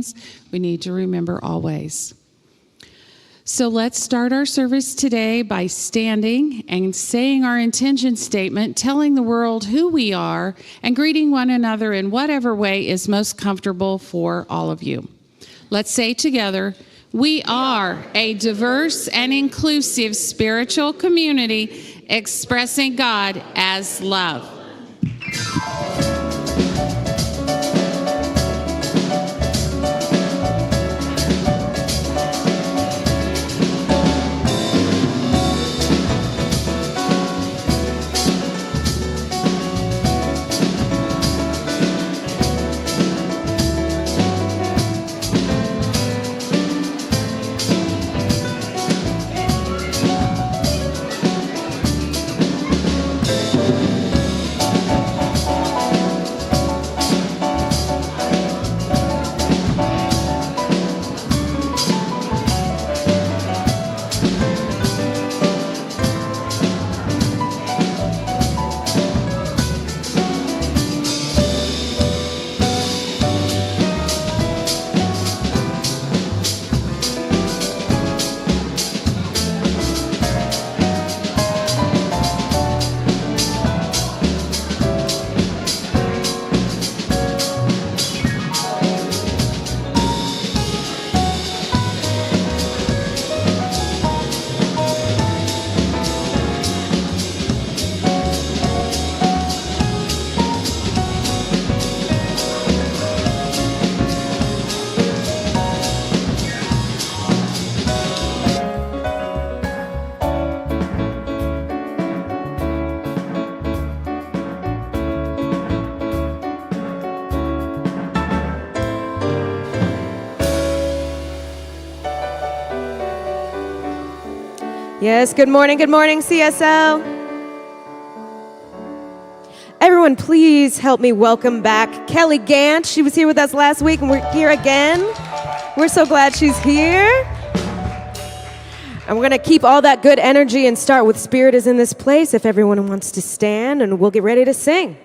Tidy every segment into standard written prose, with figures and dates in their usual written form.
things we need to remember always. So let's start our service today by standing and saying our intention statement, telling the world who we are, and greeting one another in whatever way is most comfortable for all of you. Let's say together, we are a diverse and inclusive spiritual community expressing God as love. Yes, good morning, CSL. Everyone, please help me welcome back Kelly Gant. She was here with us last week, and we're here again. We're so glad she's here. And we're going to keep all that good energy and start with Spirit is in this place. If everyone wants to stand, and we'll get ready to sing.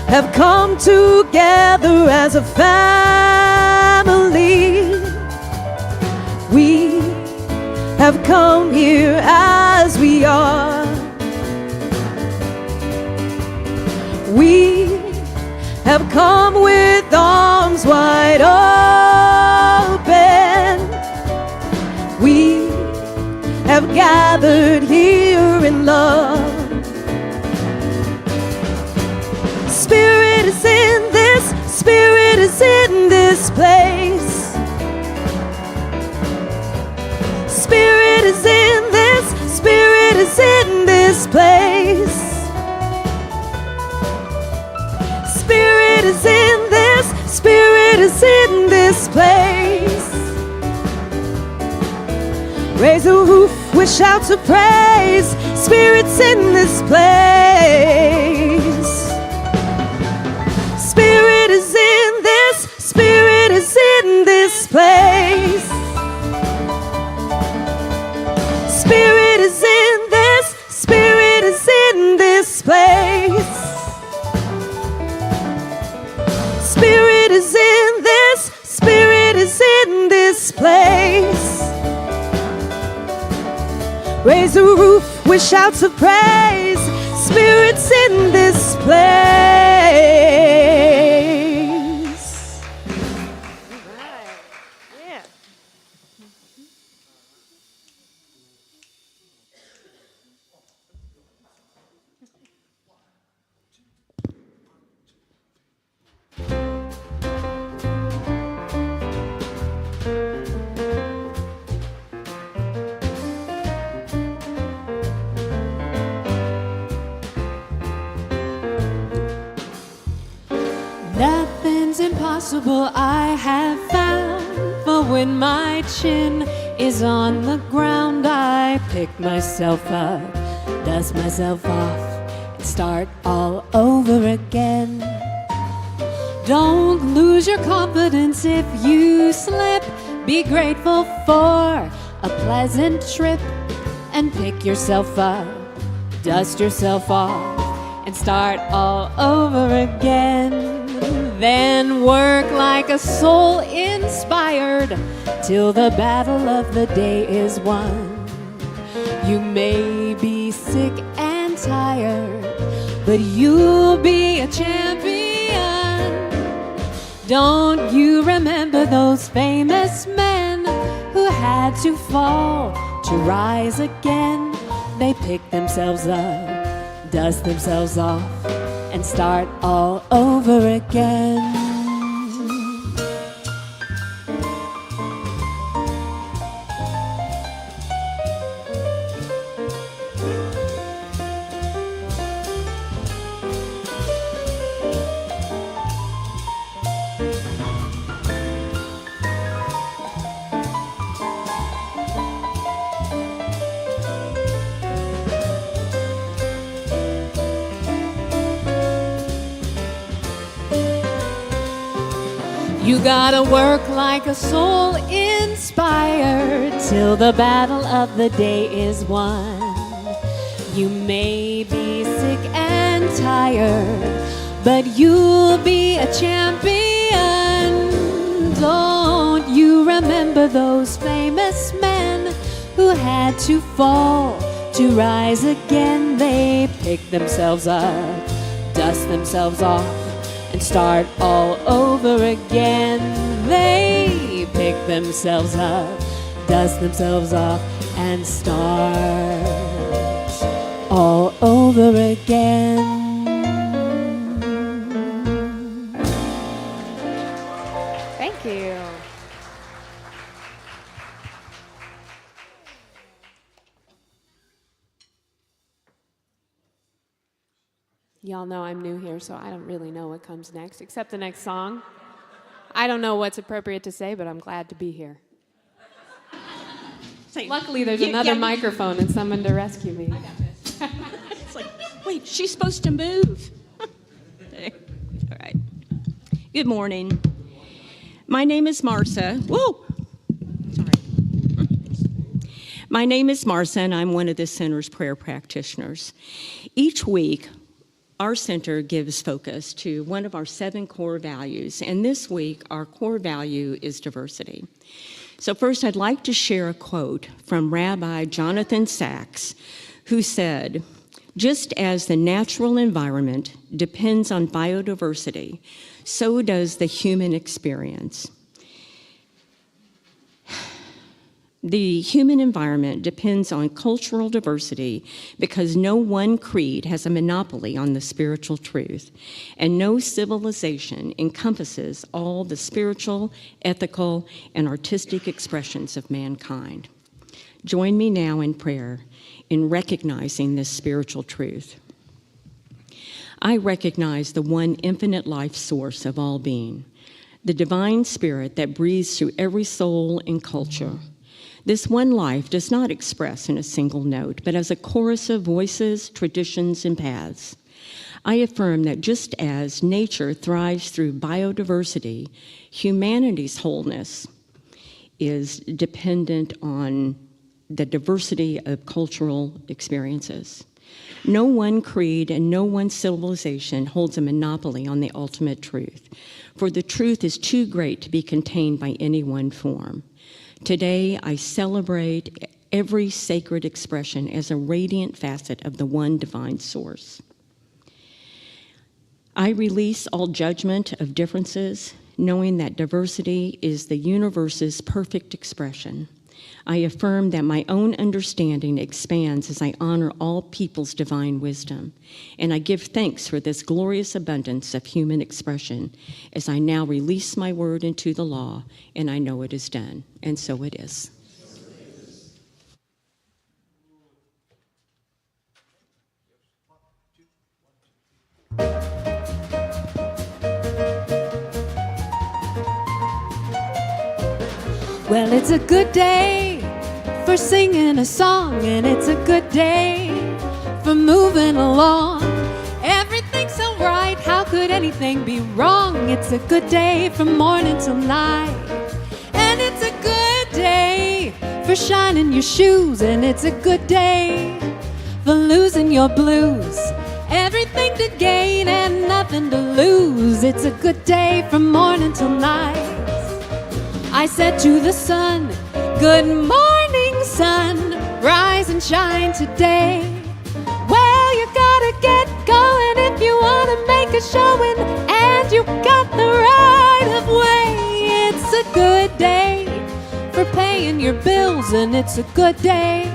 Have come together as a family. We have come here as we are. We have come with arms wide open. We have gathered here in love. Spirit is in this, Spirit is in this place. Spirit is in this, Spirit is in this place. Spirit is in this, Spirit is in this place. Raise a roof with shouts of praise. Spirit's in this place. Spirit is in this, Spirit is in this place. Spirit is in this, Spirit is in this place. Spirit is in this, Spirit is in this place. Raise a roof with shouts of praise. Spirit's in this place. Nothing's impossible, I have found. For when my chin is on the ground, I pick myself up. dust myself off, and start all over again. Don't lose your confidence if you slip. Be grateful for a pleasant trip and pick yourself up, dust yourself off, and start all over again. Then work like a soul inspired till the battle of the day is won. You may be sick and tired, but you'll be a champion. Don't you remember those famous men who had to fall to rise again? They pick themselves up, dust themselves off, and start all over again. You gotta work like a soul inspired till the battle of the day is won. You may be sick and tired, but you'll be a champion. Don't you remember those famous men who had to fall to rise again? They picked themselves up, dust themselves off, and start all over again. They pick themselves up, dust themselves off, and start all over again. Thank you. Y'all know I'm new here, so I don't really know what comes next, except the next song. I don't know what's appropriate to say, but I'm glad to be here. Luckily, there's another microphone and someone to rescue me. I got this. It's like, wait, she's supposed to move. Okay. All right. Good morning. My name is Marcia. Whoa! Sorry. My name is Marcia, and I'm one of the center's prayer practitioners. Each week, our center gives focus to one of our 7 core values, and this week our core value is diversity. So first I'd like to share a quote from Rabbi Jonathan Sacks, who said, "Just as the natural environment depends on biodiversity, so does the human experience. The human environment depends on cultural diversity because no one creed has a monopoly on the spiritual truth, and no civilization encompasses all the spiritual, ethical, and artistic expressions of mankind." Join me now in prayer in recognizing this spiritual truth. I recognize the one infinite life source of all being, the divine spirit that breathes through every soul and culture. This one life does not express in a single note, but as a chorus of voices, traditions, and paths. I affirm that just as nature thrives through biodiversity, humanity's wholeness is dependent on the diversity of cultural experiences. No one creed and no one civilization holds a monopoly on the ultimate truth, for the truth is too great to be contained by any one form. Today, I celebrate every sacred expression as a radiant facet of the one divine source. I release all judgment of differences, knowing that diversity is the universe's perfect expression. I affirm that my own understanding expands as I honor all people's divine wisdom, and I give thanks for this glorious abundance of human expression as I now release my word into the law, and I know it is done, and so it is. Well, it's a good day for singing a song, and it's a good day for moving along. Everything's so right, how could anything be wrong? It's a good day from morning till night. And it's a good day for shining your shoes. And it's a good day for losing your blues. Everything to gain and nothing to lose. It's a good day from morning till night. I said to the sun, good morning, sun, rise and shine today. Well, you gotta get going if you wanna make a showing, and you got the right of way. It's a good day for paying your bills, and it's a good day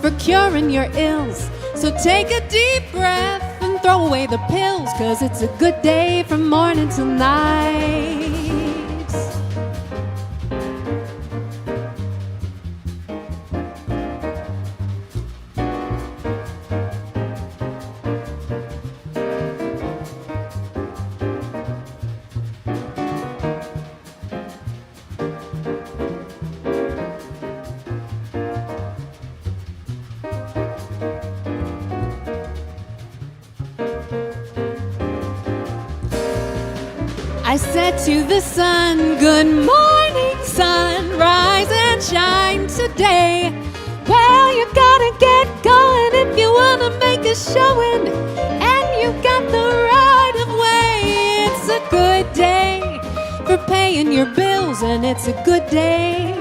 for curing your ills. So take a deep breath and throw away the pills, 'cause it's a good day from morning till night. I said to the sun, good morning, sun, rise and shine today. Well, you gotta get going if you wanna make a showing, and you got the right of way. It's a good day for paying your bills, and it's a good day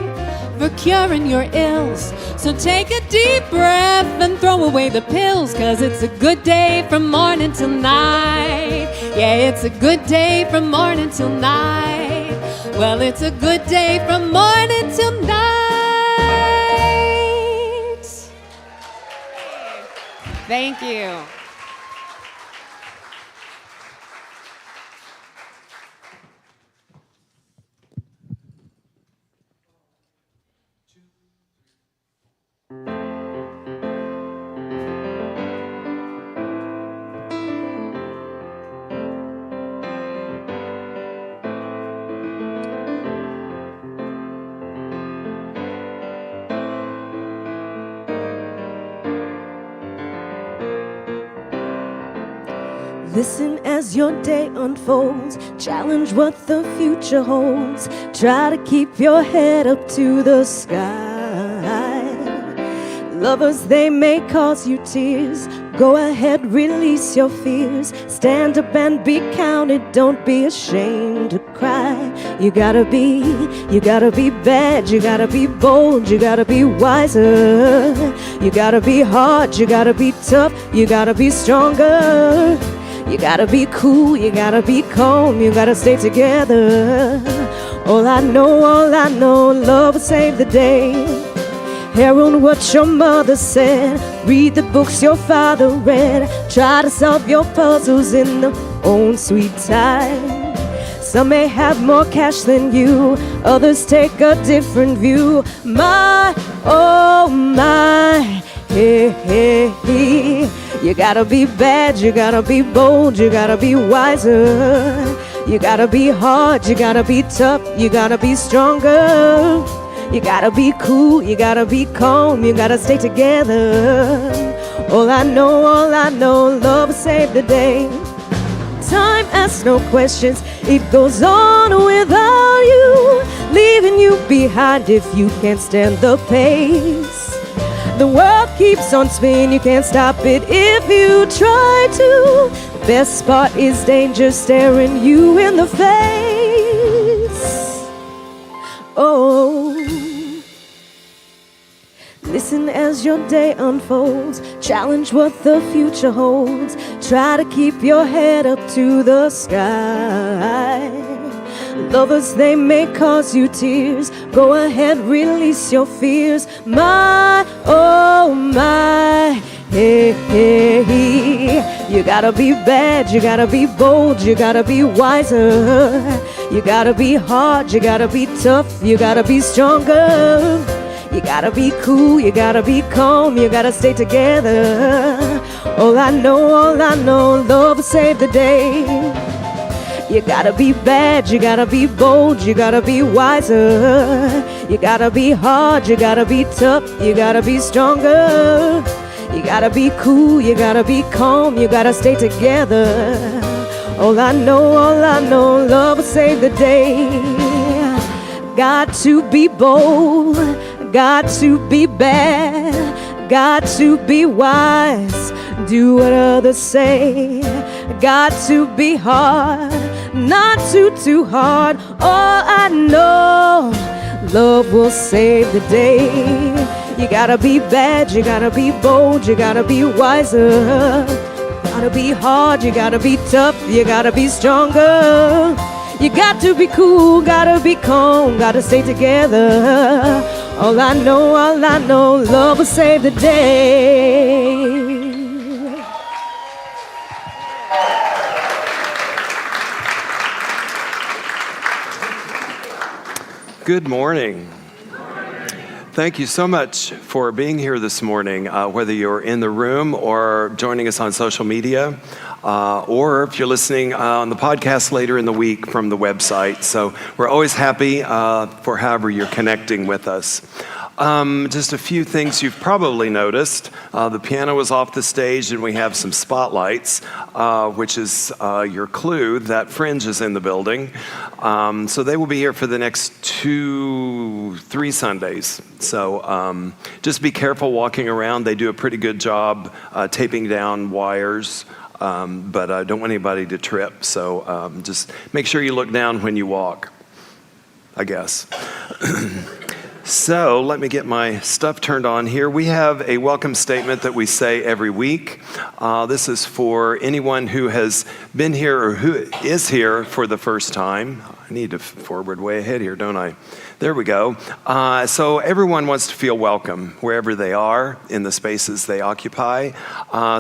for curing your ills. So take a deep breath and throw away the pills, 'cause it's a good day from morning till night. Yeah, it's a good day from morning till night. Well, it's a good day from morning till night. Thank you. Listen as your day unfolds. Challenge what the future holds. Try to keep your head up to the sky. Lovers, they may cause you tears. Go ahead, release your fears. Stand up and be counted. Don't be ashamed to cry. You gotta be bad. You gotta be bold. You gotta be wiser. You gotta be hard. You gotta be tough. You gotta be stronger. You gotta be cool, you gotta be calm, you gotta stay together. All I know, love will save the day. Hear on what your mother said. Read the books your father read. Try to solve your puzzles in their own sweet time. Some may have more cash than you, others take a different view. My, oh my, hey, hey, hey. You gotta be bad, you gotta be bold, you gotta be wiser. You gotta be hard, you gotta be tough, you gotta be stronger. You gotta be cool, you gotta be calm, you gotta stay together. All I know, love will save the day. Time asks no questions, it goes on without you, leaving you behind if you can't stand the pace. The world keeps on spinning, you can't stop it if you try to. The best part is danger staring you in the face. Oh, listen as your day unfolds. Challenge what the future holds. Try to keep your head up to the sky. Lovers, they may cause you tears. Go ahead, release your fears. My, oh my, hey, hey, hey. You gotta be bad, you gotta be bold, you gotta be wiser. You gotta be hard, you gotta be tough, you gotta be stronger. You gotta be cool, you gotta be calm, you gotta stay together. All I know, love will save the day. You gotta be bad, you gotta be bold, you gotta be wiser. You gotta be hard, you gotta be tough, you gotta be stronger. You gotta be cool, you gotta be calm, you gotta stay together. All I know, love will save the day. Got to be bold, got to be bad, got to be wise, do what others say. Got to be hard, not too hard. All I know, love will save the day. You gotta be bad, you gotta be bold, you gotta be wiser. Gotta be hard, you gotta be tough, you gotta be stronger. You got to be cool, gotta be calm, gotta stay together. All I know, love will save the day. Good morning. Thank you so much for being here this morning, whether you're in the room or joining us on social media, or if you're listening on the podcast later in the week from the website. So we're always happy for however you're connecting with us. Just a few things you've probably noticed. The piano is off the stage and we have some spotlights, which is your clue that Fringe is in the building. So they will be here for the next 2-3 Sundays. So just be careful walking around. They do a pretty good job taping down wires, but I don't want anybody to trip. So just make sure you look down when you walk, I guess. So let me get my stuff turned on here. We have a welcome statement that we say every week. This is for anyone who has been here or who is here for the first time. I need to forward way ahead here, don't I? There we go. So everyone wants to feel welcome wherever they are in the spaces they occupy.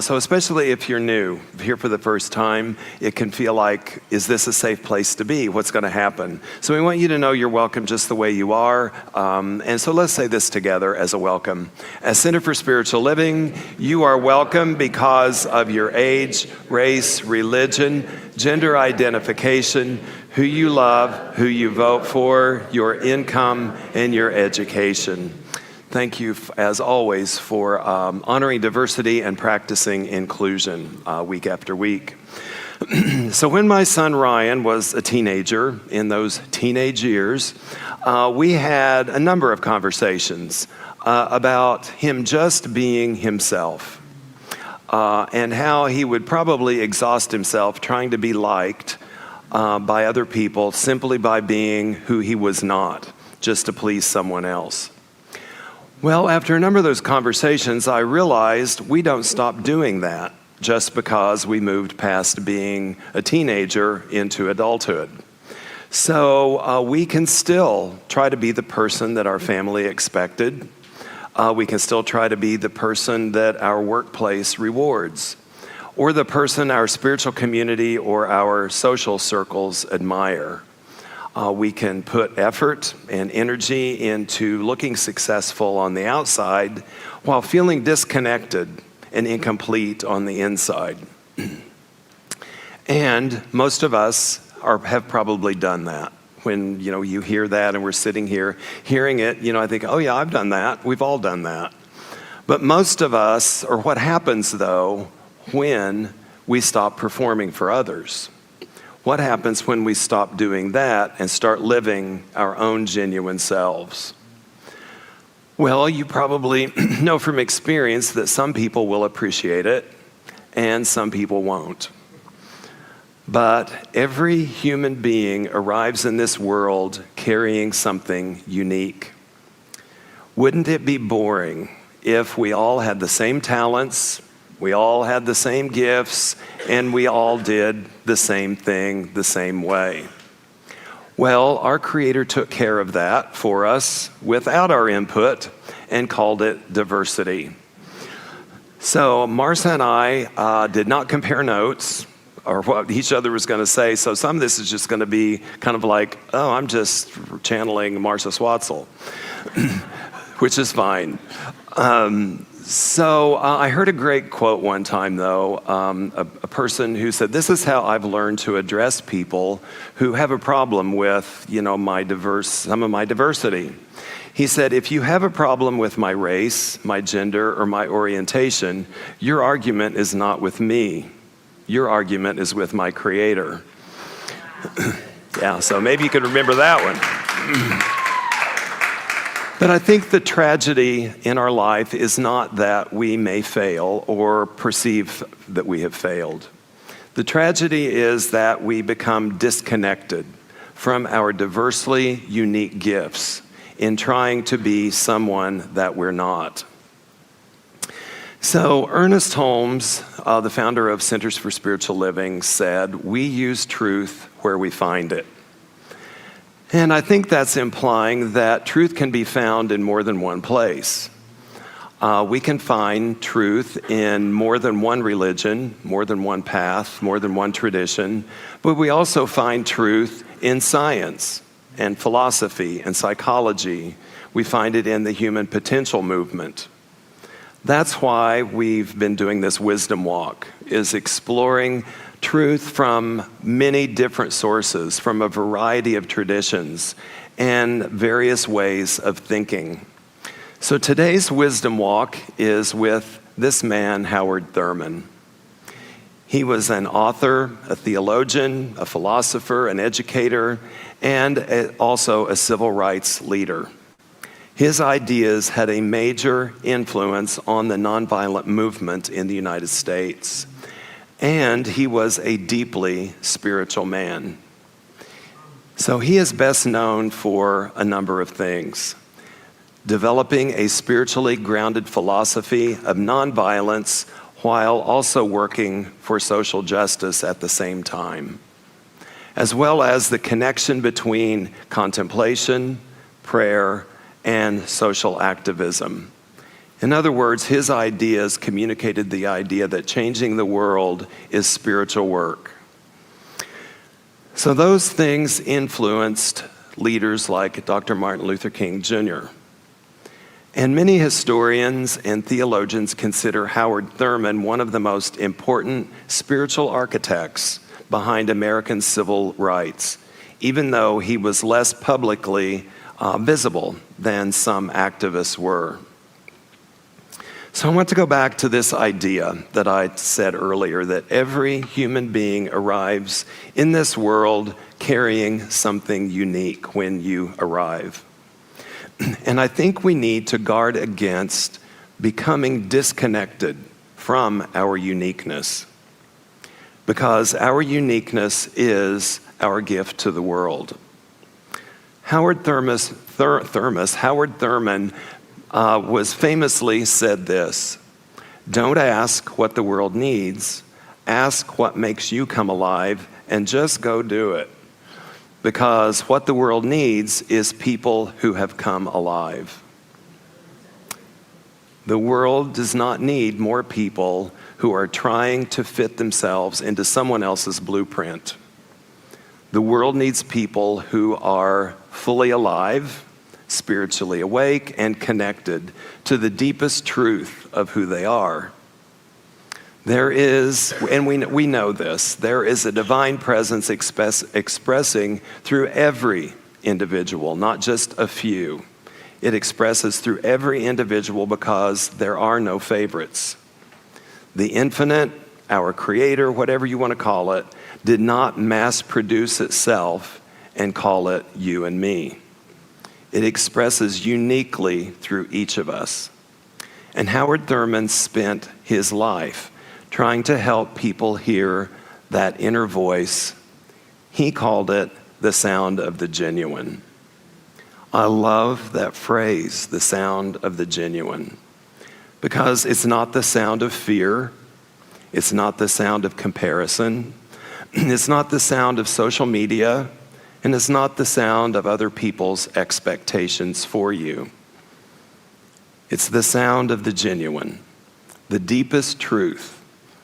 So especially if you're new, here for the first time, it can feel like, is this a safe place to be? What's going to happen? So we want you to know you're welcome just the way you are. And so let's say this together as a welcome. As Center for Spiritual Living, you are welcome because of your age, race, religion, gender identification, who you love, who you vote for, your income, and your education. Thank you, as always, for honoring diversity and practicing inclusion week after week. So when my son Ryan was a teenager, in those teenage years, we had a number of conversations about him just being himself, and how he would probably exhaust himself trying to be liked by other people simply by being who he was not, just to please someone else. Well, after a number of those conversations, I realized we don't stop doing that just because we moved past being a teenager into adulthood. So we can still try to be the person that our family expected. We can still try to be the person that our workplace rewards, or the person our spiritual community or our social circles admire. We can put effort and energy into looking successful on the outside while feeling disconnected and incomplete on the inside. And most of us have probably done that. When you hear that and we're sitting here hearing it, I think, oh yeah, I've done that. We've all done that. But most of us, or what happens though, when we stop performing for others? What happens when we stop doing that and start living our own genuine selves? Well, you probably know from experience that some people will appreciate it and some people won't. But every human being arrives in this world carrying something unique. Wouldn't it be boring if we all had the same talents, we all had the same gifts, and we all did the same thing the same way? Well, our Creator took care of that for us without our input and called it diversity. So Marcia and I did not compare notes or what each other was going to say. So some of this is just going to be kind of like, oh, I'm just channeling Marcia Swatzel, which is fine. So I heard a great quote one time, though, a person who said, this is how I've learned to address people who have a problem with, some of my diversity. He said, if you have a problem with my race, my gender, or my orientation, your argument is not with me. Your argument is with my Creator. Yeah, so maybe you could remember that one. But I think the tragedy in our life is not that we may fail or perceive that we have failed. The tragedy is that we become disconnected from our diversely unique gifts in trying to be someone that we're not. So Ernest Holmes, the founder of Centers for Spiritual Living, said, "We use truth where we find it." And I think that's implying that truth can be found in more than one place. We can find truth in more than one religion, more than one path, more than one tradition, but we also find truth in science and philosophy and psychology. We find it in the human potential movement. That's why we've been doing this wisdom walk, is exploring truth from many different sources, from a variety of traditions and various ways of thinking. So today's wisdom walk is with this man, Howard Thurman. He was an author, a theologian, a philosopher, an educator, and also a civil rights leader. His ideas had a major influence on the nonviolent movement in the United States. And he was a deeply spiritual man. So he is best known for a number of things. Developing a spiritually grounded philosophy of nonviolence while also working for social justice at the same time, as well as the connection between contemplation, prayer, and social activism. In other words, his ideas communicated the idea that changing the world is spiritual work. So those things influenced leaders like Dr. Martin Luther King Jr. And many historians and theologians consider Howard Thurman one of the most important spiritual architects behind American civil rights, even though he was less publicly visible than some activists were. So I want to go back to this idea that I said earlier, that every human being arrives in this world carrying something unique when you arrive. And I think we need to guard against becoming disconnected from our uniqueness, because our uniqueness is our gift to the world. Howard Thurman was famously said this: "Don't ask what the world needs, ask what makes you come alive, and just go do it. Because what the world needs is people who have come alive." The world does not need more people who are trying to fit themselves into someone else's blueprint. The world needs people who are fully alive, spiritually awake, and connected to the deepest truth of who they are. There is, and we know this, there is a divine presence expressing through every individual, not just a few. It expresses through every individual because there are no favorites. The infinite, our Creator, whatever you want to call it, did not mass produce itself and call it you and me. It expresses uniquely through each of us. And Howard Thurman spent his life trying to help people hear that inner voice. He called it the sound of the genuine. I love that phrase, the sound of the genuine, because it's not the sound of fear. It's not the sound of comparison. It's not the sound of social media. And it's not the sound of other people's expectations for you. It's the sound of the genuine, the deepest truth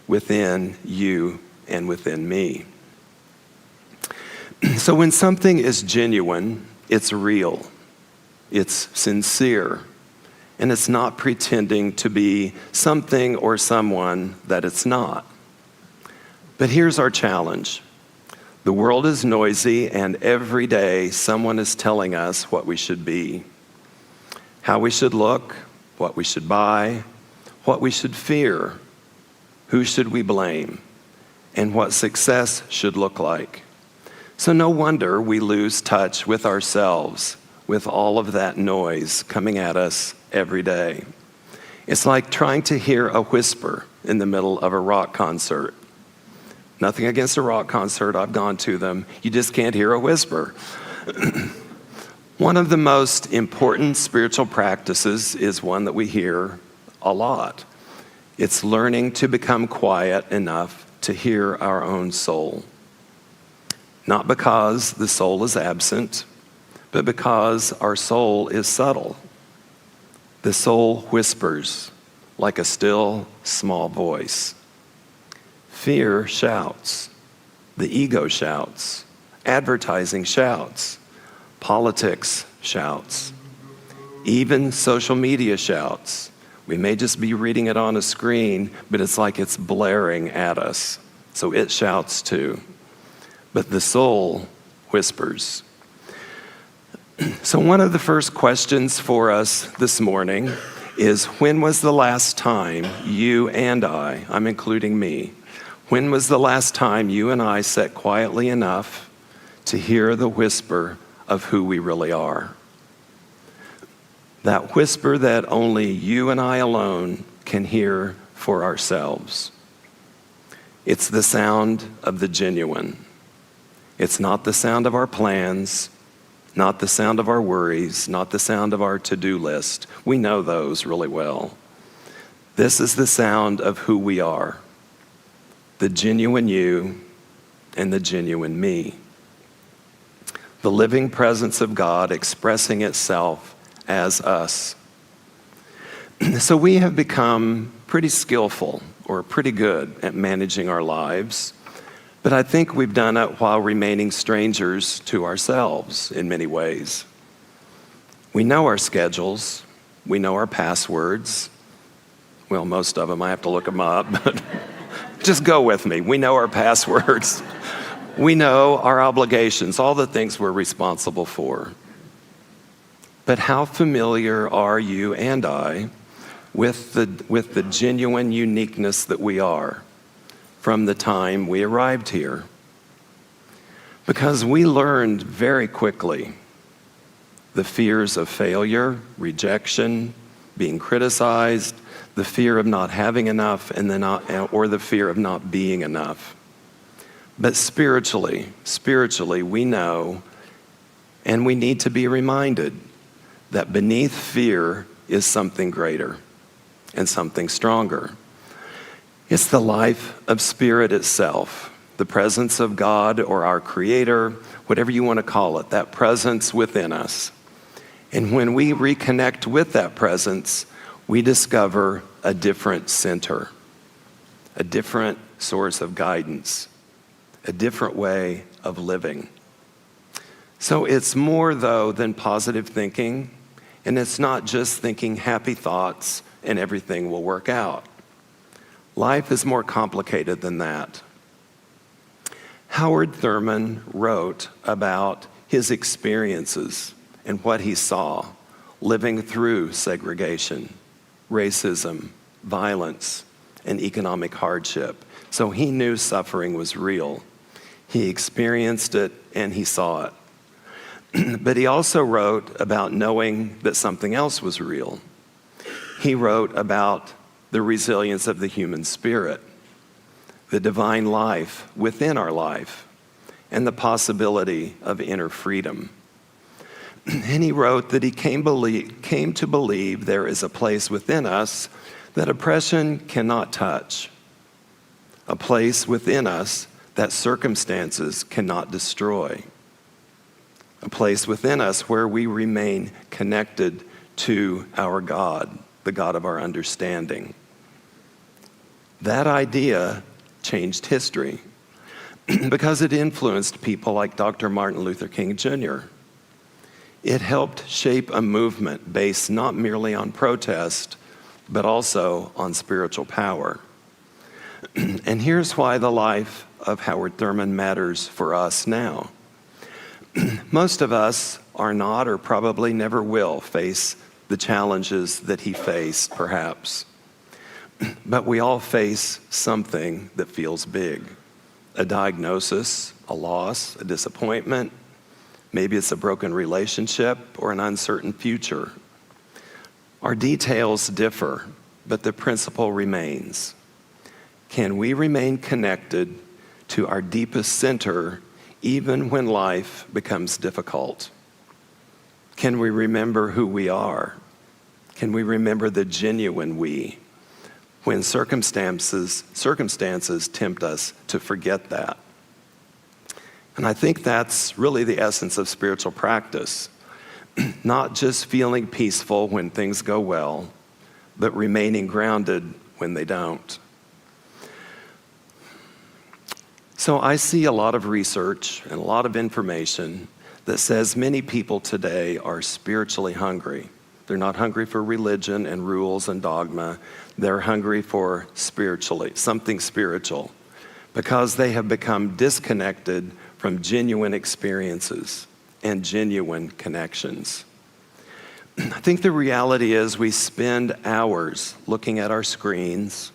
within you and within me. So when something is genuine, it's real, it's sincere, and it's not pretending to be something or someone that it's not. But here's our challenge. The world is noisy, and every day someone is telling us what we should be. how we should look, what we should buy, what we should fear, who should we blame, and what success should look like. So no wonder we lose touch with ourselves with all of that noise coming at us every day. It's like trying to hear a whisper in the middle of a rock concert. Nothing against a rock concert, I've gone to them. You just can't hear a whisper. One of the most important spiritual practices is one that we hear a lot. It's learning to become quiet enough to hear our own soul. Not because the soul is absent, but because our soul is subtle. The soul whispers like a still, small voice. Fear shouts. The ego shouts. Advertising shouts. Politics shouts. Even social media shouts. We may just be reading it on a screen, but it's like it's blaring at us. So it shouts too. But the soul whispers. So one of the first questions for us this morning is, when was the last time you and I'm including me, when was the last time you and I sat quietly enough to hear the whisper of who we really are? That whisper that only you and I alone can hear for ourselves. It's the sound of the genuine. It's not the sound of our plans, not the sound of our worries, not the sound of our to-do list. We know those really well. This is the sound of who we are, the genuine you and the genuine me. The living presence of God expressing itself as us. So we have become pretty skillful or pretty good at managing our lives, but I think we've done it while remaining strangers to ourselves in many ways. We know our schedules, we know our passwords. Well, most of them, I have to look them up, but just go with me. We know our passwords. We know our obligations, all the things we're responsible for. But how familiar are you and I with the genuine uniqueness that we are from the time we arrived here? Because we learned very quickly the fears of failure, rejection, being criticized, the fear of not having enough, or the fear of not being enough. But spiritually, we know, and we need to be reminded that beneath fear is something greater and something stronger. It's the life of spirit itself, the presence of God or our Creator, whatever you want to call it, that presence within us. And when we reconnect with that presence, we discover a different center, a different source of guidance, a different way of living. So it's more, though, than positive thinking, and it's not just thinking happy thoughts and everything will work out. Life is more complicated than that. Howard Thurman wrote about his experiences and what he saw living through segregation, racism, violence, and economic hardship. So he knew suffering was real. He experienced it and he saw it. But he also wrote about knowing that something else was real. He wrote about the resilience of the human spirit, the divine life within our life, and the possibility of inner freedom. And he wrote that he came to believe there is a place within us that oppression cannot touch, a place within us that circumstances cannot destroy, a place within us where we remain connected to our God, the God of our understanding. That idea changed history because it influenced people like Dr. Martin Luther King Jr. It helped shape a movement based not merely on protest, but also on spiritual power. And here's why the life of Howard Thurman matters for us now. Most of us are not, or probably never will, face the challenges that he faced, perhaps. But we all face something that feels big. A diagnosis, a loss, a disappointment. Maybe it's a broken relationship or an uncertain future. Our details differ, but the principle remains. Can we remain connected to our deepest center even when life becomes difficult? Can we remember who we are? Can we remember the genuine we when circumstances tempt us to forget that? And I think that's really the essence of spiritual practice. Not just feeling peaceful when things go well, but remaining grounded when they don't. So I see a lot of research and a lot of information that says many people today are spiritually hungry. They're not hungry for religion and rules and dogma. They're hungry for something spiritual, because they have become disconnected from genuine experiences and genuine connections. I think the reality is we spend hours looking at our screens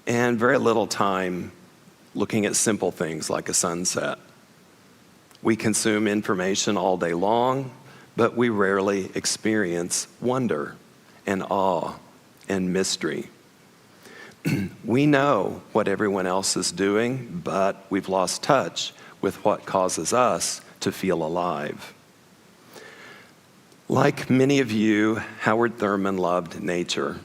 and very little time looking at simple things like a sunset. We consume information all day long, but we rarely experience wonder and awe and mystery. We know what everyone else is doing, but we've lost touch with what causes us to feel alive. Like many of you, Howard Thurman loved nature.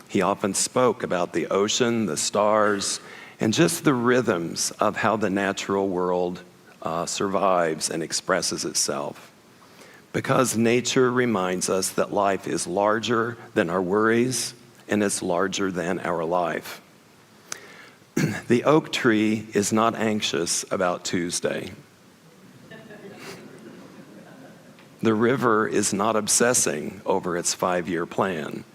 He often spoke about the ocean, the stars, and just the rhythms of how the natural world survives and expresses itself. Because nature reminds us that life is larger than our worries, and it's larger than our life. The oak tree is not anxious about Tuesday. The river is not obsessing over its 5-year plan.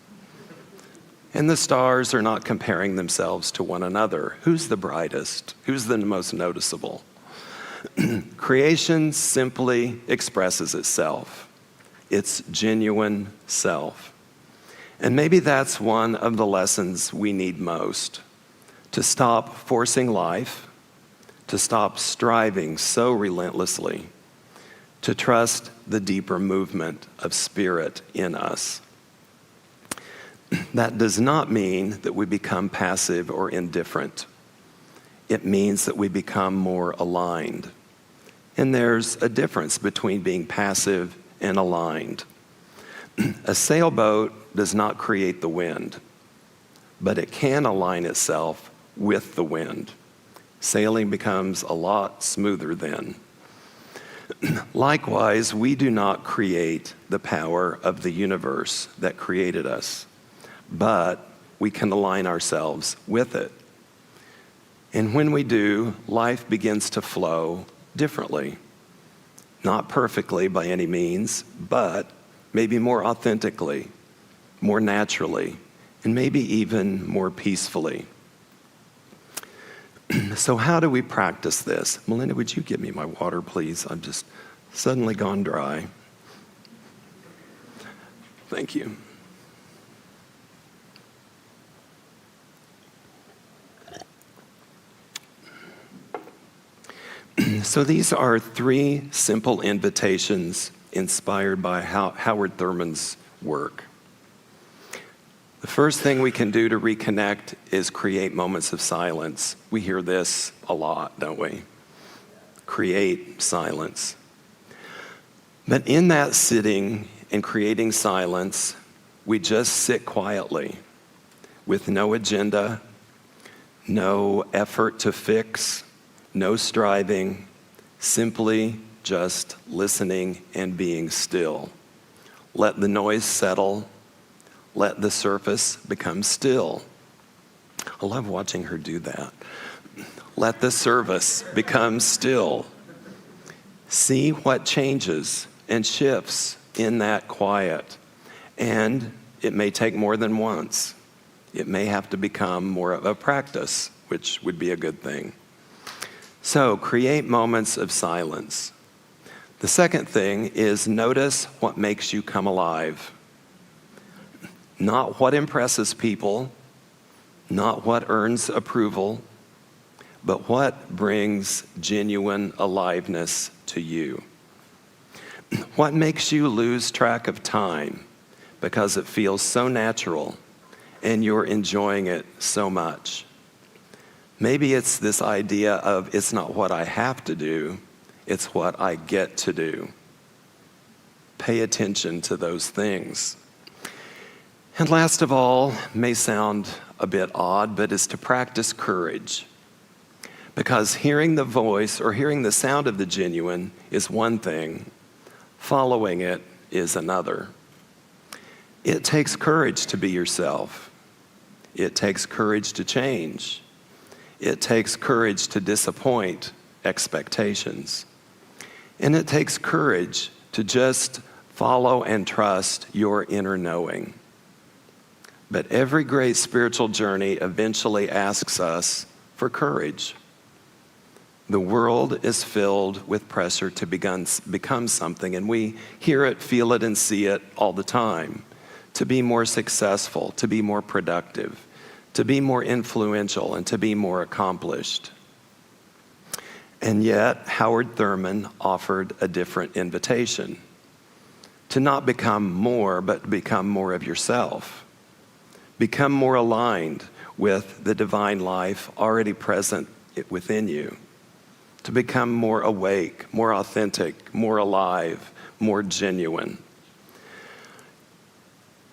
And the stars are not comparing themselves to one another. Who's the brightest? Who's the most noticeable? Creation simply expresses itself, its genuine self. And maybe that's one of the lessons we need most: to stop forcing life, to stop striving so relentlessly, to trust the deeper movement of spirit in us. That does not mean that we become passive or indifferent. It means that we become more aligned. And there's a difference between being passive and aligned. A sailboat does not create the wind, but it can align itself with the wind. Sailing becomes a lot smoother then. Likewise, we do not create the power of the universe that created us, but we can align ourselves with it. And when we do, life begins to flow differently. Not perfectly by any means, but maybe more authentically, more naturally, and maybe even more peacefully. So how do we practice this? Melinda, would you give me my water, please? I've just suddenly gone dry. Thank you. So these are 3 simple invitations inspired by Howard Thurman's work. The first thing we can do to reconnect is create moments of silence. We hear this a lot, don't we? Create silence. But in that sitting and creating silence, we just sit quietly with no agenda, no effort to fix, no striving, simply just listening and being still. Let the noise settle. Let the surface become still. I love watching her do that. Let the surface become still. See what changes and shifts in that quiet. And it may take more than once. It may have to become more of a practice, which would be a good thing. So create moments of silence. The second thing is notice what makes you come alive. Not what impresses people, not what earns approval, but what brings genuine aliveness to you. What makes you lose track of time because it feels so natural and you're enjoying it so much. Maybe it's this idea of it's not what I have to do, it's what I get to do. Pay attention to those things. And last of all, may sound a bit odd, but is to practice courage. Because hearing the voice or hearing the sound of the genuine is one thing, following it is another. It takes courage to be yourself. It takes courage to change. It takes courage to disappoint expectations. And it takes courage to just follow and trust your inner knowing. But every great spiritual journey eventually asks us for courage. The world is filled with pressure to become something, and we hear it, feel it, and see it all the time. To be more successful, to be more productive, to be more influential, and to be more accomplished. And yet, Howard Thurman offered a different invitation. To not become more, but become more of yourself. Become more aligned with the divine life already present within you. To become more awake, more authentic, more alive, more genuine.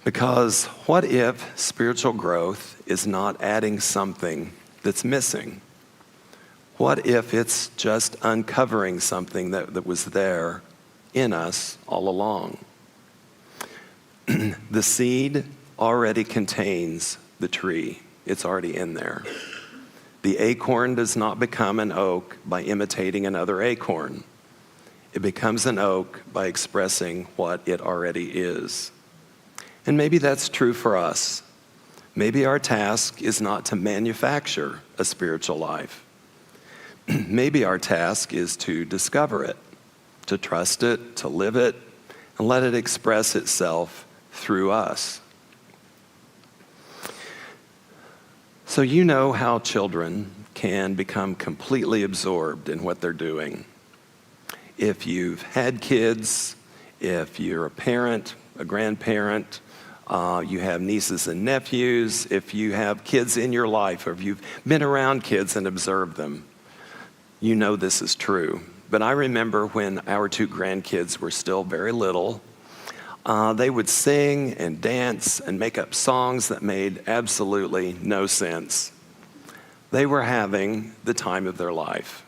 Because what if spiritual growth is not adding something that's missing? What if it's just uncovering something that was there in us all along? The seed already contains the tree. It's already in there. The acorn does not become an oak by imitating another acorn. It becomes an oak by expressing what it already is. And maybe that's true for us. Maybe our task is not to manufacture a spiritual life. Maybe our task is to discover it, to trust it, to live it, and let it express itself through us. So you know how children can become completely absorbed in what they're doing. If you've had kids, if you're a parent, a grandparent, you have nieces and nephews, if you have kids in your life, or if you've been around kids and observed them, you know this is true. But I remember when our two grandkids were still very little, they would sing and dance and make up songs that made absolutely no sense. They were having the time of their life.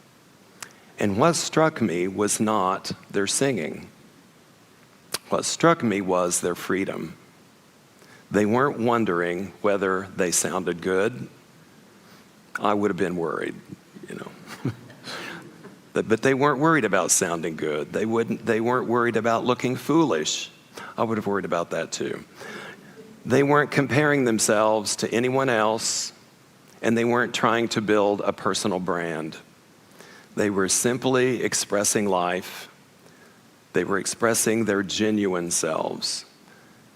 And what struck me was not their singing. What struck me was their freedom. They weren't wondering whether they sounded good. I would have been worried, you know. But they weren't worried about sounding good. They weren't worried about looking foolish. I would have worried about that too. They weren't comparing themselves to anyone else, and they weren't trying to build a personal brand. They were simply expressing life. They were expressing their genuine selves.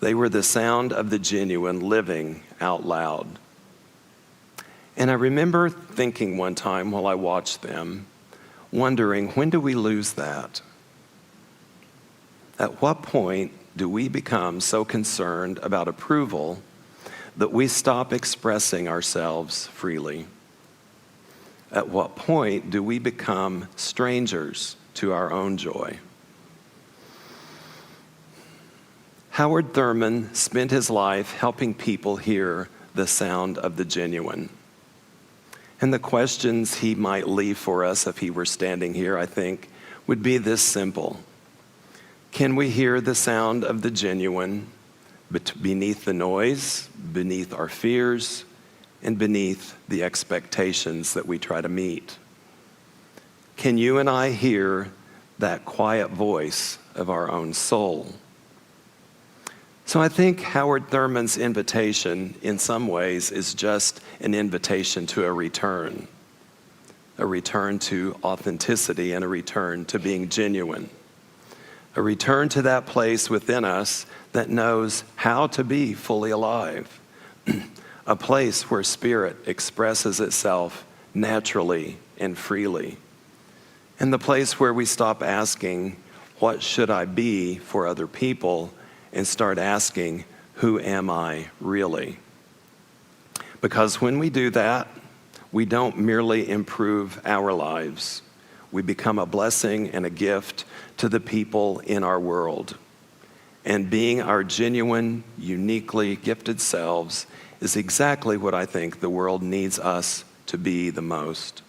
They were the sound of the genuine living out loud. And I remember thinking one time while I watched them, wondering, when do we lose that? At what point do we become so concerned about approval that we stop expressing ourselves freely? At what point do we become strangers to our own joy? Howard Thurman spent his life helping people hear the sound of the genuine. And the questions he might leave for us if he were standing here, I think, would be this simple. Can we hear the sound of the genuine beneath the noise, beneath our fears, and beneath the expectations that we try to meet? Can you and I hear that quiet voice of our own soul? So I think Howard Thurman's invitation, in some ways, is just an invitation to a return to authenticity and a return to being genuine, a return to that place within us that knows how to be fully alive, a place where spirit expresses itself naturally and freely, and the place where we stop asking, what should I be for other people, and start asking, who am I really? Because when we do that, we don't merely improve our lives. We become a blessing and a gift to the people in our world. And being our genuine, uniquely gifted selves is exactly what I think the world needs us to be the most.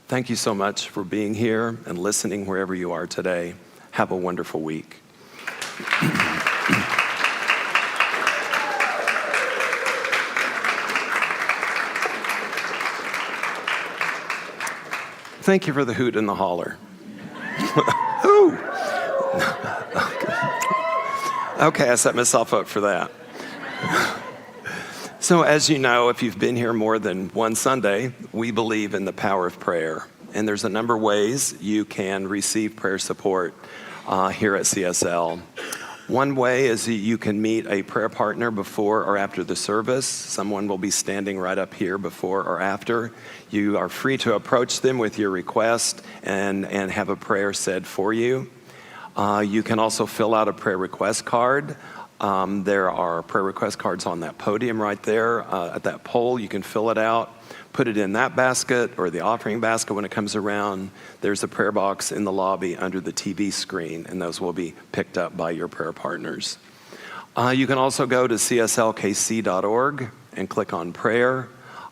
Thank you so much for being here and listening wherever you are today. Have a wonderful week. Thank you for the hoot and the holler. Ooh. Okay, I set myself up for that. So as you know, if you've been here more than one Sunday, we believe in the power of prayer. And there's a number of ways you can receive prayer support here at CSL. One way is that you can meet a prayer partner before or after the service. Someone will be standing right up here before or after. You are free to approach them with your request and have a prayer said for you. You can also fill out a prayer request card. There are prayer request cards on that podium right there. At that pole, you can fill it out, put it in that basket or the offering basket when it comes around. There's a prayer box in the lobby under the TV screen, and those will be picked up by your prayer partners. You can also go to cslkc.org and click on prayer,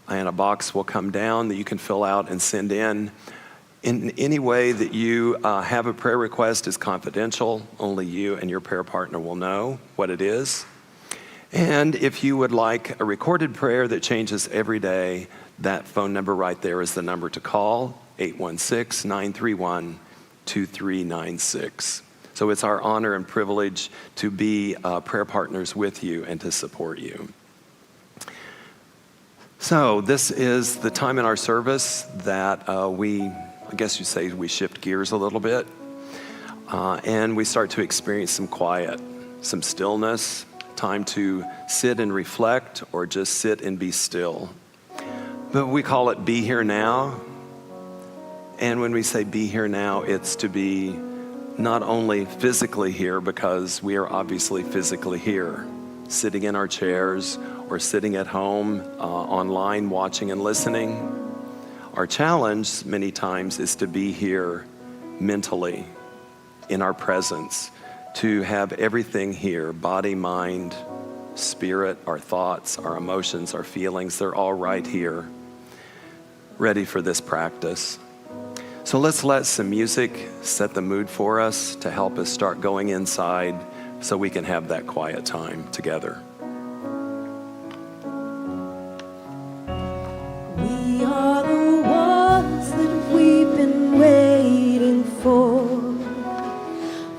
and a box will come down that you can fill out and send in. In any way that you have a prayer request is confidential. Only you and your prayer partner will know what it is. And if you would like a recorded prayer that changes every day, that phone number right there is the number to call, 816-931-2396. So it's our honor and privilege to be prayer partners with you and to support you. So this is the time in our service that I guess you say we shift gears a little bit, and we start to experience some quiet, some stillness, time to sit and reflect or just sit and be still. But we call it Be Here Now. And when we say be here now, it's to be not only physically here, because we are obviously physically here, sitting in our chairs or sitting at home online watching and listening. Our challenge many times is to be here mentally, in our presence, to have everything here, body, mind, spirit, our thoughts, our emotions, our feelings, they're all right here, ready for this practice. So let's let some music set the mood for us to help us start going inside so we can have that quiet time together. We are the ones that we've been waiting for.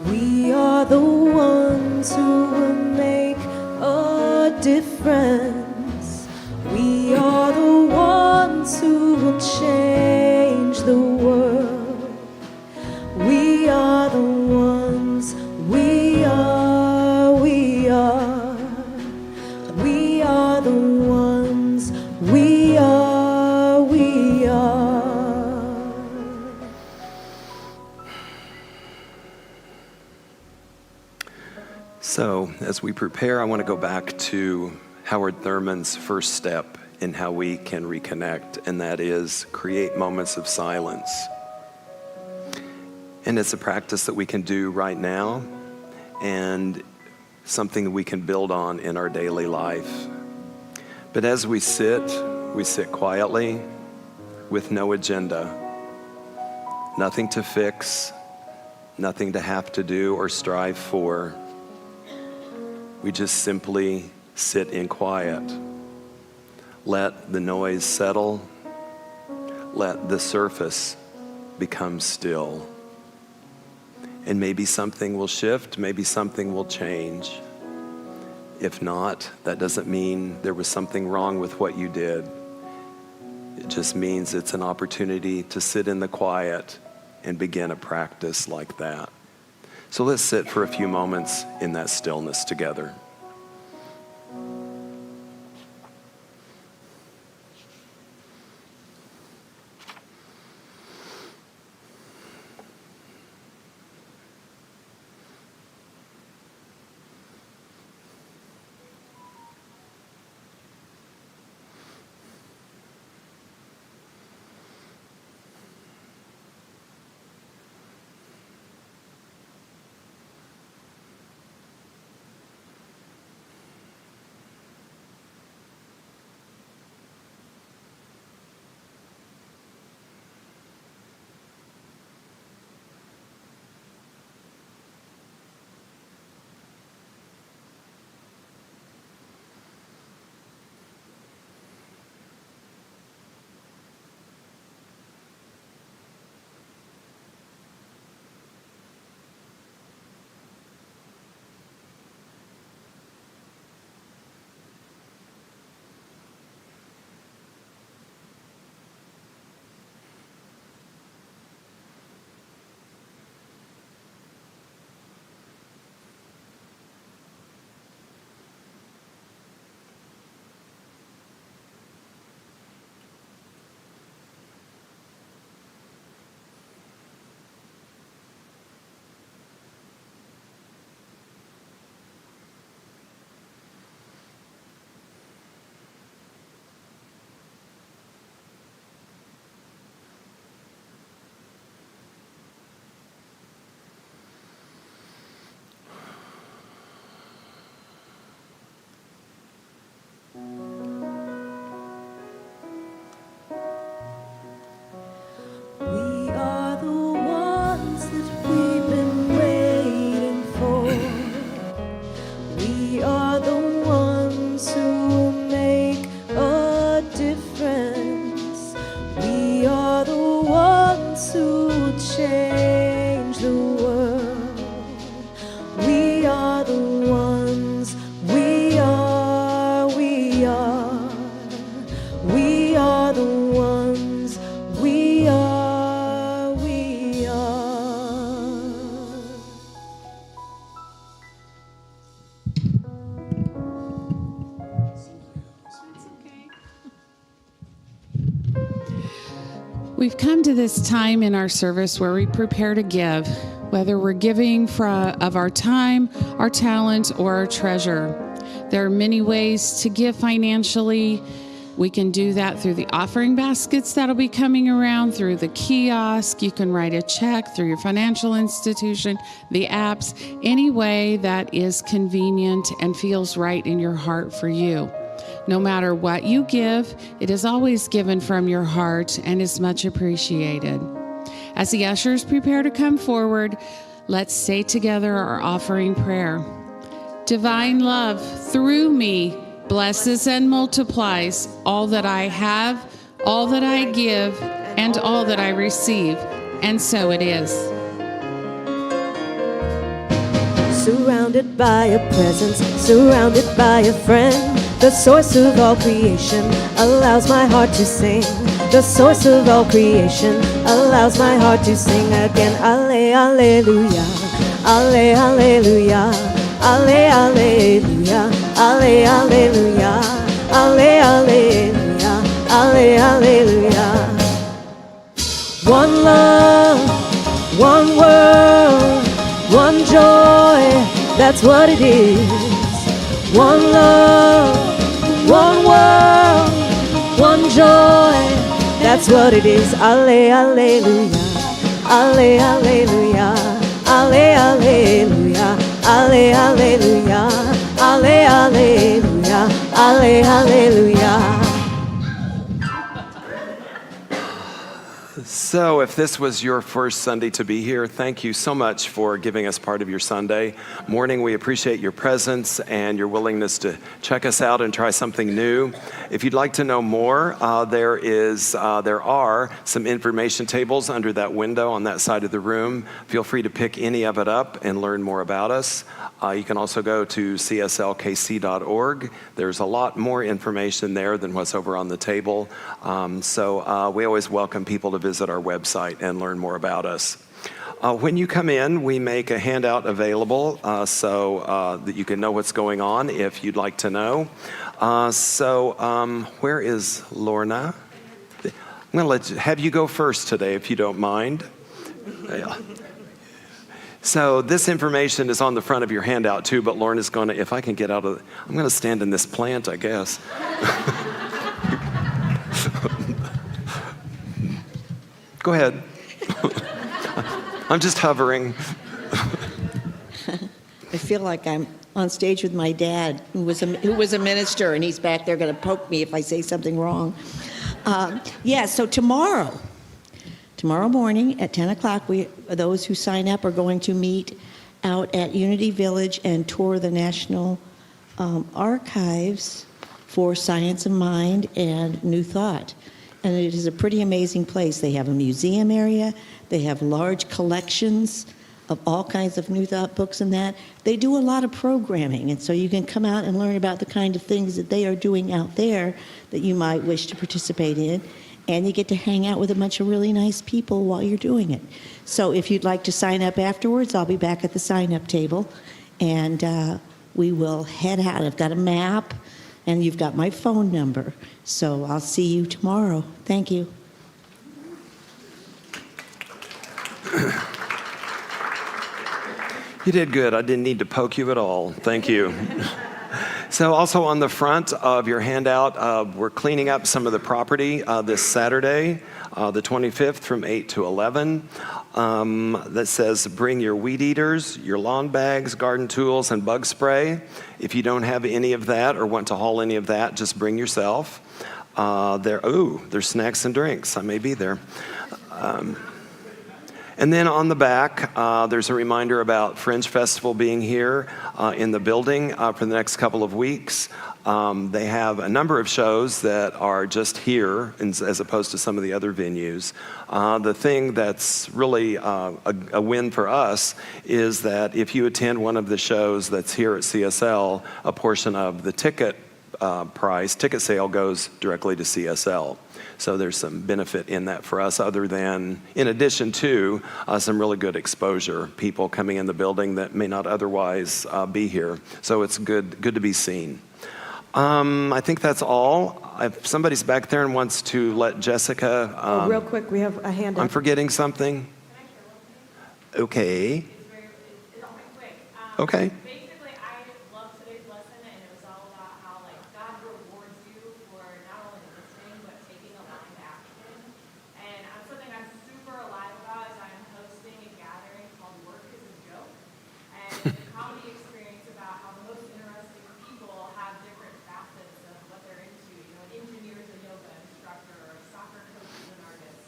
We are the ones who will make a difference. We are the ones who will change the world. We are the ones, we are the ones, we are. So as we prepare, I want to go back to Howard Thurman's first step in how we can reconnect, and that is create moments of silence. And it's a practice that we can do right now and something that we can build on in our daily life. But as we sit quietly with no agenda, nothing to fix, nothing to have to do or strive for. We just simply sit in quiet. Let the noise settle. Let the surface become still. And maybe something will shift, maybe something will change. If not, that doesn't mean there was something wrong with what you did. It just means it's an opportunity to sit in the quiet and begin a practice like that. So let's sit for a few moments in that stillness together. We are the ones that we've been waiting for. We are the ones who make a difference. We are the ones who change the world. We are the ones. We are the ones. We are. We've come to this time in our service where we prepare to give, whether we're giving of our time, our talent, or our treasure. There are many ways to give financially. We can do that through the offering baskets that'll be coming around, through the kiosk. You can write a check through your financial institution, the apps, any way that is convenient and feels right in your heart for you. No matter what you give, it is always given from your heart and is much appreciated. As the ushers prepare to come forward, let's say together our offering prayer. Divine love, through me, blesses and multiplies all that I have, all that I give, and all that I receive. And so it is. Surrounded by a presence, surrounded by a friend. The source of all creation allows my heart to sing. The source of all creation allows my heart to sing again. Alle, alleluia, alle, alleluia, alle, alleluia, alle, alleluia, alle, alleluia, alle, alleluia. One love, one world, one joy, that's what it is. One love, one world, one joy, that's what it is. Alle, alleluia, alle, alleluia, alle, alleluia, alle, alleluia, alle, alleluia, alle, alleluia. So if this was your first Sunday to be here, thank you so much for giving us part of your Sunday morning. We appreciate your presence and your willingness to check us out and try something new. If you'd like to know more, there are some information tables under that window on that side of the room. Feel free to pick any of it up and learn more about us. You can also go to cslkc.org. There's a lot more information there than what's over on the table. So we always welcome people to visit visit our website and learn more about us. When you come in, we make a handout available so that you can know what's going on if you'd like to know. Where is Lorna? I'm going to have you go first today, if you don't mind. Yeah. So this information is on the front of your handout too, but Lorna's going to, if I can get out of, I'm going to stand in this plant, I guess. Go ahead. I'm just hovering. I feel like I'm on stage with my dad, who was a minister, and he's back there going to poke me if I say something wrong. So tomorrow morning at 10 o'clock, those who sign up are going to meet out at Unity Village and tour the National Archives for Science of Mind and New Thought. And it is a pretty amazing place. They have a museum area. They have large collections of all kinds of New Thought books and that. They do a lot of programming, and so you can come out and learn about the kind of things that they are doing out there that you might wish to participate in. And you get to hang out with a bunch of really nice people while you're doing it. So if you'd like to sign up afterwards, I'll be back at the sign-up table, and we will head out. I've got a map, and you've got my phone number. So I'll see you tomorrow. Thank you. You did good. I didn't need to poke you at all. Thank you. So also on the front of your handout, we're cleaning up some of the property this Saturday, the 25th from 8 to 11. That says bring your weed eaters, your lawn bags, garden tools, and bug spray. If you don't have any of that or want to haul any of that, just bring yourself. There's snacks and drinks. I may be there. And then on the back, there's a reminder about Fringe Festival being here in the building for the next couple of weeks. They have a number of shows that are just here as opposed to some of the other venues. The thing that's really a win for us is that if you attend one of the shows that's here at CSL, a portion of the ticket sale goes directly to CSL. So there's some benefit in that for us in addition to some really good exposure, people coming in the building that may not otherwise be here. So it's good to be seen. I think that's all. If somebody's back there and wants to let Jessica. Real quick, we have a hand up. I'm forgetting something. Okay. Okay. Basically, I loved today's lesson, and it was all about how God rewards you for not only listening but taking aligned action. And something I'm super alive about is I'm hosting a gathering called Work is a Joke, and it's a comedy experience about how the most interesting people have different facets of what they're into. An engineer is a yoga instructor, or a soccer coach is an artist.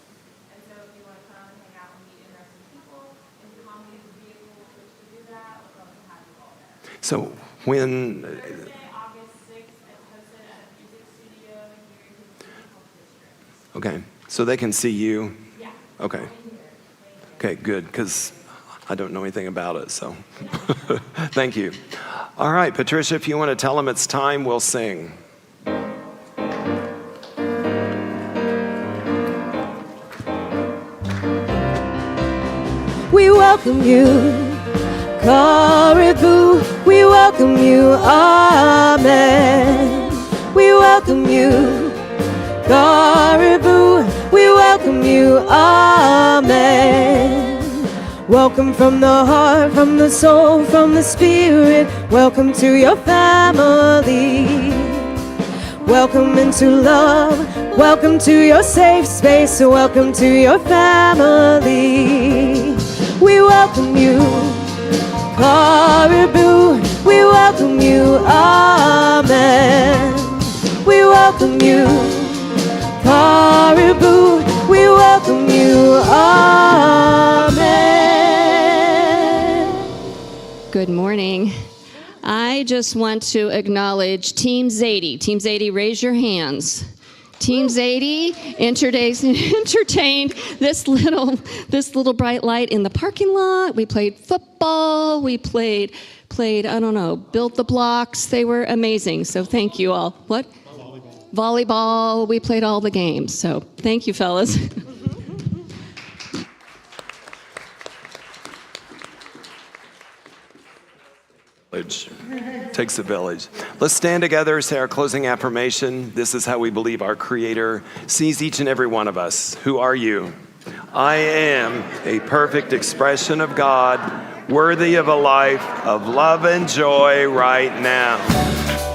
And so if you want to come and hang out and meet interesting people, and comedy is a vehicle with which to do that, we'd love to have you all there. So when. Thursday, August 6th, it's hosted at a music studio here in the City Health District. Okay. So they can see you? Yeah. Okay. Okay, good, because I don't know anything about it, so thank you. All right, Patricia, if you want to tell them it's time, we'll sing. We welcome you, Caribou. We welcome you, Amen. We welcome you, Caribou. We welcome you, Amen. Welcome from the heart, from the soul, from the spirit. Welcome to your family. Welcome into love. Welcome to your safe space. Welcome to your family. We welcome you, Caribou. We welcome you, Amen. We welcome you, Caribou. We welcome you, Amen. Good morning. I just want to acknowledge Team Zadie. Team Zadie, raise your hands. Team Zadie entertained this little bright light in the parking lot. We played football. We played built the blocks. They were amazing. So thank you all. What? Volleyball. We played all the games. So thank you, fellas. Takes a village. Let's stand together, say our closing affirmation. This is how we believe our Creator sees each and every one of us. Who are you? I am a perfect expression of God, worthy of a life of love and joy right now.